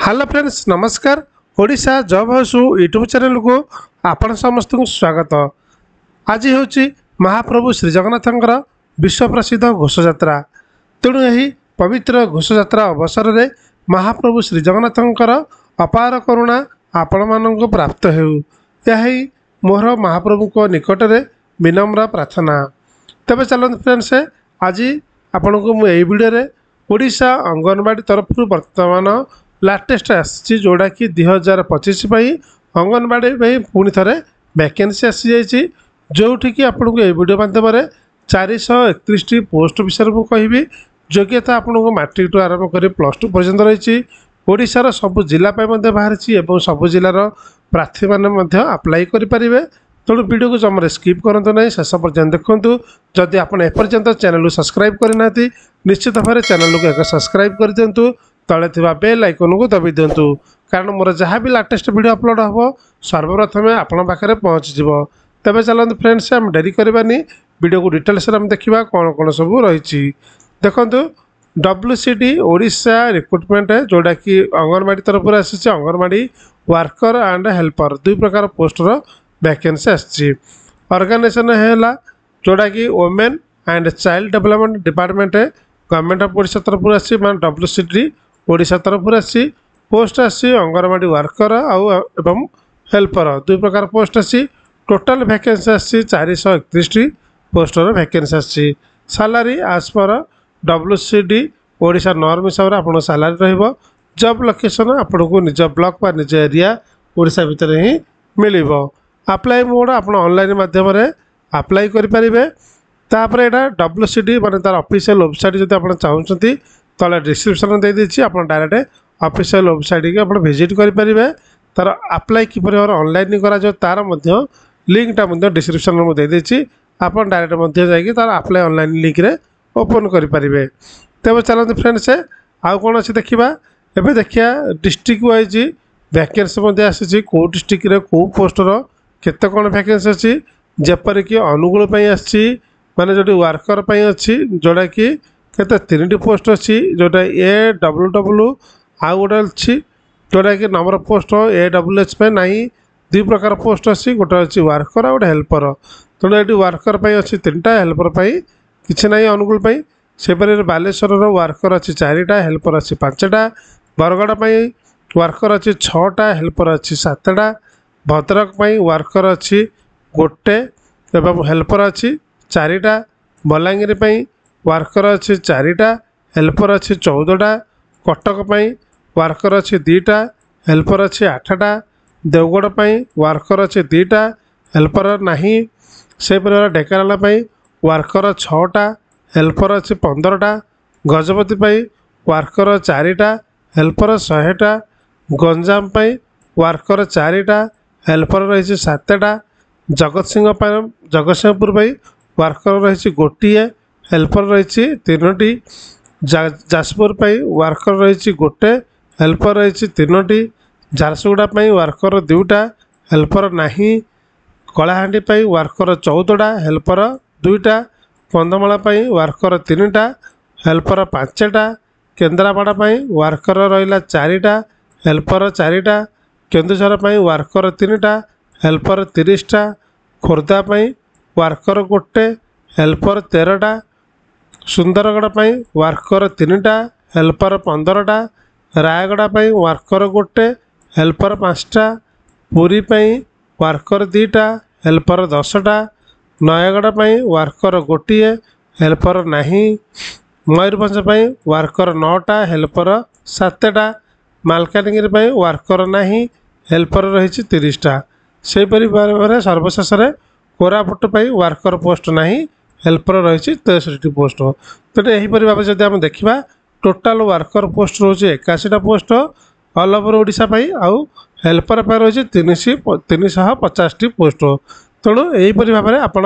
Hello friends नमस्कार। Odisha job house YouTube channel को आपण समस्त को स्वागत। आज हूँ महाप्रभु श्री जगन्नाथंकर विश्व प्रसिद्ध घोषयात्रा। तेणु यही पवित्र घोषयात्रा अवसर में महाप्रभु श्री जगन्नाथंकर अपार करुणा आपण मानक प्राप्त हो यही मोर महाप्रभु को निकट में विनम्र प्रार्थना। तेज चलते फ्रेंड्स आज आपण को मुझे वीडियो ओडिशा अंगनवाड़ी तरफ वर्तमान लाटेस्ट आसी जोड़ा कि 2025 अंगनवाड़ी पुणी थे वैकेंसी आसी जाइए जो कि आपको ये वीडियो माध्यम 431 पोस्ट विषय में कहि। योग्यता आपको मैट्रिक टू आरंभ कर +2 पर्यंत रही ओडिशार सबु जिला बाहर सबु जिलार प्रार्थी मैंने अप्लाई करेंगे। तेणु वीडियो को जमारे स्किप करते ना शेष पर्यटन देखूँ। जदि आप एपर्यंत चैनल सर्सक्राइब करना निश्चित भाव चैनल को एक सब्सक्राइब कर दिंतु। तले थिबा बेल आइकन को दबी दिंतु कारण मोर जहाँ भी लाटेस्ट वीडियो अपलोड हम सर्वप्रथम आपण पाखे पहुँच जाव। तेज चलते फ्रेंड्स आम डेरी करवानी वीडियो को डिटेल्स देखा कौन कौन सब रही। देखो WCD ओडिशा रिक्रुटमेंट जोड़ा कि अंगनवाड़ी तरफ आसी अंगनवाड़ी वर्कर एंड हेल्पर दुई प्रकार पोस्टर वैकेंसी आसी। ऑर्गेनाइजेशन है जोड़ा कि women and child development department government of Odisha तरफ आसी WCD ओडिशा तरफ आसी पोस्ट आसी अंगनवाड़ी वर्कर एवं हेल्पर दुई प्रकार पोस्ट आसी। टोटाल वैकेंसी आसी 431 पोस्टर वैकेंसी आसी। सैलरी आज पर WCD ओडिशा नॉर्म हिसाब से आपको सैलरी रहिबो। जॉब लोकेशन आपको निज ब्लॉक बा निज एरिया ओडिशा भितर ही मिलिबो। अप्लाई मोड आप ऑनलाइन माध्यम अप्लाई करेंगे। तापर यहाँ WCD माने तार ऑफिशियल वेबसाइट जब आप चाहते तले डिस्क्रिप्शन दे दीजिए आप डायरेक्ट ऑफिशियल वेबसाइट की आप विजिट करेंगे। तार अप्लाई किपर ऑनलाइन करा तार लिंकटा डिस्क्रिप्शन में दे दीजिए आप डायरेक्ट जाकि तार अप्लाई ऑनलाइन लिंक रे ओपन करेंगे। तेज चलते फ्रेंड्स आउ कौन अच्छी देखा एवं देखिए डिस्ट्रिक्ट वाइज वैकेंसी आसी कौ डिस्ट्रिक्ट कौ पोस्टर केते कौन वैकेंसी अच्छी जेपरिक अनुगुल आसी माने जो वर्कर अच्छी जोड़ा कि केते 3टी पोस्ट अच्छी जोटा AWW आउ गोटे अच्छी जोटा कि नंबर पोस्ट AWH पे नहीं दुई प्रकार पोस्ट अच्छी गोटे अच्छी वर्कर गोटे हेल्पर। तेणु ये वर्कर अच्छी 3टा हेल्पर किसी ना अनुकूल सेपरी बालेश्वर वर्कर अच्छी 4टा हेल्पर अच्छी 5टा बरगढ़ वर्कर अच्छी 6टा हेल्पर अच्छी 7टा भद्रक वर्कर अच्छी गोटे एवं हेल्पर अच्छी 4टा बलांगीर वर्कर अच्छी 4टा हेल्पर अच्छी 14टा कटक वर्कर अच्छी 2टा हेल्पर अच्छी 8टा देवगढ़ वर्कर अच्छी 2टा हेल्पर नहीं सेपरी ढेकानाल वर्कर 6टा हेल्पर अच्छी 15टा गजपति वर्कर 4टा हेल्पर 100टा गंजाम वर्कर 4टा हेल्पर रही 7टा जगतसिंहपुर वर्कर रही गोटे हेल्पर रही 3टी जाजपुर वर्कर रही गोटे हेल्पर रही 3टी झारसुगुड़ा वर्कर 2टा हेल्पर नहीं कलाहांडी वर्कर 14टा हेल्पर 2टा कंधमाला वर्कर 3टा हेल्पर 5टा केन्द्रापड़ा वर्कर रहा 4टा हेल्पर 4टा केन्दुझर वर्कर 3टा हेल्पर 30टा खोर्धा वर्कर गोटे हेल्पर 13टा सुंदरगढ़ वर्कर 3टा हेल्पर 15टा रायगढ़ वर्कर गोटे हेल्पर 5टा पुरी वर्कर 2टा हेल्पर 10टा नयगढ़ वर्कर गोटे हेल्पर नहीं मयूरभंज वर्कर 9टा हेल्पर 7टा मालकानगिरी वर्कर नहीं हेल्पर रही 30टा सेपरी भाव सर्वशेष कोरापुट वर्कर पोस्ट नहीं हेल्पर रही 63टी पोस्ट। तेणु यहीपरि भाव जब आम देखा टोटाल वर्कर पोस्ट रोचे 81टा पोस्ट ऑल ओवर ओडिशा आउ हेल्पर रही 350टी पोस्ट। तेणु यहीपरि भाव में आप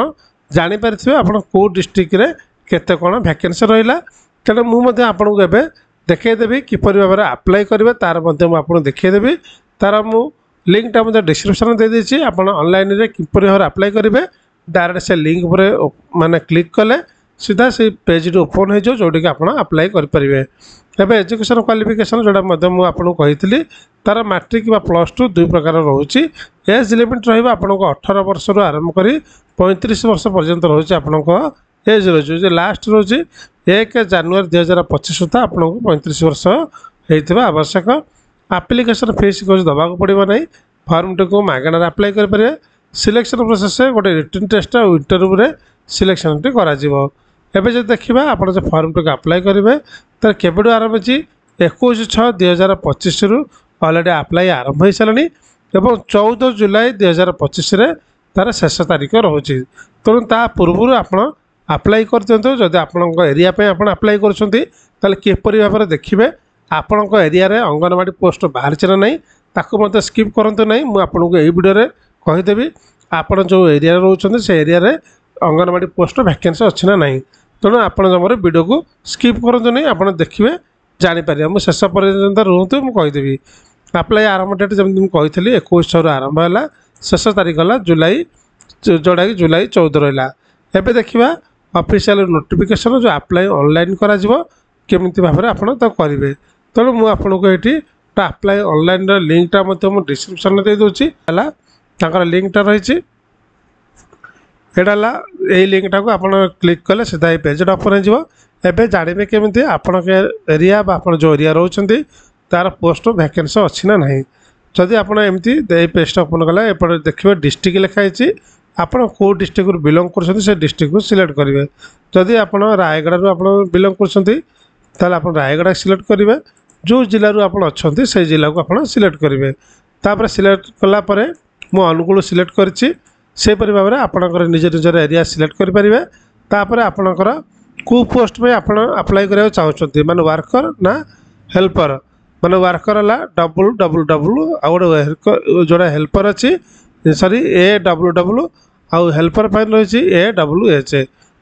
जानीपारे आप कौ डिस्ट्रिक्ट केते कौन वैकेंसी रहा। तेणु मुझे आपको एवं देखईदेवी किपर भाव में अप्लाई करेंगे तार मुझे देखईदेवी तार मु लिंकटा मुझे डिस्क्रिप्शन दे दीजिए आप ऑनलाइन रे किपर भाव अप्लाई करेंगे। डायरेक्ट से लिंक पर माने क्लिक कले सीधा से पेज ओपन हो जोटी आप अप्लाई करेंगे। एबे एजुकेशन क्वालिफिकेशन जोड़ा आपको कही तार मैट्रिक +2 दुई प्रकार रोचे। एज लिमिट रहा आपको 18 वर्ष आरंभ कर 35 वर्ष पर्यंत रोचे आपको एज रोचे। लास्ट रोचे 1 जानुआरी 2025 सुधा आपको 35 वर्ष होता आवश्यक। आप्लिकेसन फीस कुछ दबाक पड़ो ना। फर्म टी को मागणार आप्लाय करेंगे। सिलेक्शन प्रोसेस गोटे रिटन टेस्ट और इंटरव्यू रे सिलेक्शन टी करा एबे जो देखा आप फर्म टी को आप्लाय करेंगे तर केबड़ू आरंभ हो 21/6/2025 रु अलरेडी आप्लाय आरंभ हो सारे और 14 जुलाई 2025 तार शेष तारीख रोचे। तेणु ता पूर्व आप आप्लाय कर दिंतु। जदि आप एरिया आप्लाय करपर भाव में देखिए आपण एरिया रे अंगनवाड़ी पोस्ट बाहर ना नहीं ताकू मत स्किप करंतु नहीं। मुझे आपको यही वीडियो रे कहीदेवी आपण जो एरिया रोचे से एरिया रे अंगनवाड़ी पोस्ट वैकेंसी अच्छी ना नहीं। तेणु आप जमार वीडियो को स्किप करंतु नहीं आप देखिए जानीपर। मुझे शेष पर्यटन रुहतु मुझेदेवी आप्लाय आरंभ डेट जमी कही 21 आरंभ है शेष तारीख है जुलाई जोड़ा कि जुलाई 14 रहा। एबे देखा ऑफिशियल नोटिफिकेशन जो आप्लाय ऑनलाइन केमी भाव में आप करेंगे। तेणु मुझे आपको ये आप्लाय ऑनलाइन लिंकटा डिस्क्रिप्शन में दे दूसरी है लिंकटा रही यही लिंकटा को आप क्लिक कले सीधा ये पेज ओपन हो जानवे केमी आपण एरिया जो एरिया रोचे तार पोस्ट वैकेंसी अच्छी ना नहीं। जदि आपड़ एमती पेज ओपन कला एपटे देखिए डिस्ट्रिक्ट लिखाई आपड़ कौ डिस्ट्रिक्ट बिलंग कर डिस्ट्रिक्ट को सिलेक्ट करेंगे। जदि आप रायगढ़ आप बिलंग कर रायगढ़ सिलेक्ट करेंगे। जो जिलूर आप अच्छा से जिला को आप सिलेक्ट करेंगे। तापर सिलेक्ट कलापर मु अनुगुल सिलेक्ट करपर भाव में आपंकर निज निजर एरिया सिलेक्ट करेंगे। तापर आपणकर कौ पोस्ट में आप अप्लाई करा चाहते माने वर्कर ना हेल्पर माने वर्कर है WWW आउ जोड़ा हेल्पर अच्छी सॉरी AWW आउ हेल्पर रही AWH।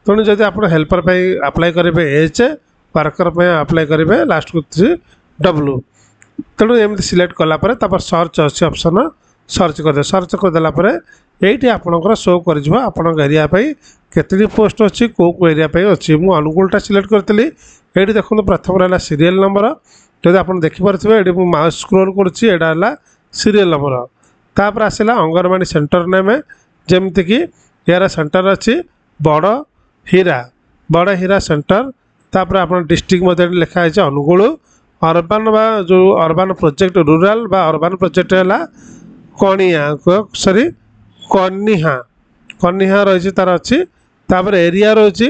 तेणु जब आप हेल्पर अप्लाई करेंगे H वर्कर अप्लाई करेंगे लास्ट को W। तेणु एमती सिलेक्ट कलापर सर्च अच्छी ऑप्शन सर्च कर सर्च करदेला ये आपंकर शो कर एरिया केतनी पोस्ट अच्छी कौ एरिया अच्छी। मु अनुकूलटा सिलेक्ट करी ये देखो प्रथम रहा सीरियल नंबर जब आप देखिपे ये माउस स्क्रोल करा सीरियल नंबर। तापर आसला अंगनवाड़ी सेंटर नेम जमीक यार सेंटर अच्छी बड़ हीरा सेंटर। तापर आप डिस्ट्रिक्ट लिखाई अनुगुल अर्बान जो urban project rural urban project है कणिया सॉरी कनिहा रही तार अच्छी। तापर एरिया रही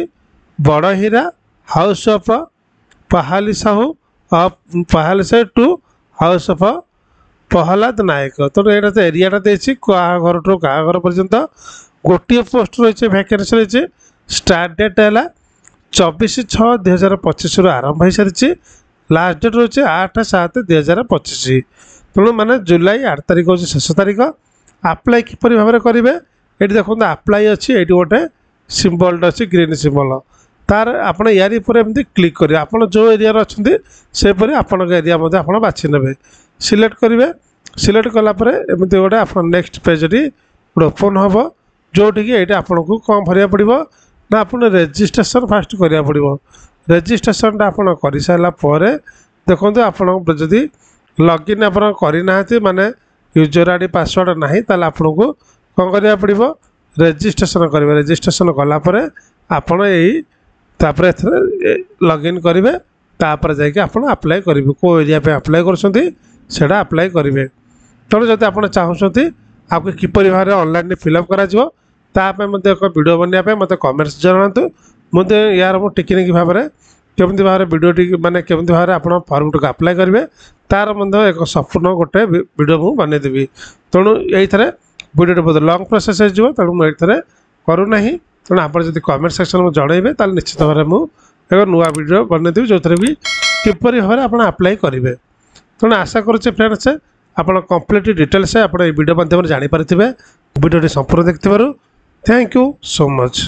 बड़ हीरा house of Pahali Sahu Pahali Sahu to house of Prahlad Nayak. तो यहाँ तो एरियाटा देखिए क्या घर टू क्या घर पर्यंत गोटे पोस्ट रही वैकेंसी रही। स्टार्ट डेट है 24/6/2025 आरंभ हो सारी। लास्ट डेट रही 8/7/2025। तेणु माने जुलाई 8 तारीख हूँ शेष तारीख। आप्लाय किपर भाव में करेंगे ये देखो आप्लाय अच्छी ये गोटे सिम्बल अच्छी ग्रीन सिम्बल तार आप यार पर एमती क्लिक करेंगे। आप जो एरिया अच्छा से आपण एरिया आप बाछि ने सिलेक्ट करेंगे। सिलेक्ट कलापर एमती गोटे आप नेक्स्ट पेज ओपन हम जोटि ये आपको कौन भरिया पड़ो ना आप रेजिस्ट्रेशन फास्ट करा पड़ो। रेजिस्ट्रेशन आप कर सारापर देखो आप जदि लॉगिन आप करना माने यूजर आईडी पासवर्ड ना ताल आपको कौन करा पड़ो रेजिस्ट्रेशन करेंगे। रेजिस्ट्रेशन कलापर आपण यही लॉगिन करेंगे। तापर जाकि आप अप्लाई करेंगे कौ एरिया पे अप्लाई कर अप्लाई करेंगे। तेणु जब आप चाहते आपको किपर भाव में ऑनलाइन फिलअप करा एक वीडियो बनवाई मत कमेंट्स जनातु। मुझे यार मु टेक्निक भाव में केमती भाव में वीडियो माने केमती भाव में आप फॉर्म को अप्लाई करेंगे तार एक संपूर्ण गोटे वीडियो मुझे बनईदेवी। तेणु यही वीडियो बहुत लंग प्रोसेस हो तेणु मुझे करूना। तेणु आप कमेंट सेक्शन में जनइबे निश्चित भाव में मुझे एक नुआ वीडियो बनईदेवी जो भी किपर भाव में आप अप्लाई करेंगे। तेणु आशा करुच्छे फ्रेंड्स आप कंप्लीट डिटेल्स आप वीडियो माध्यम जानीपारे वीडियो संपूर्ण देखिथार थैंक यू सो मच।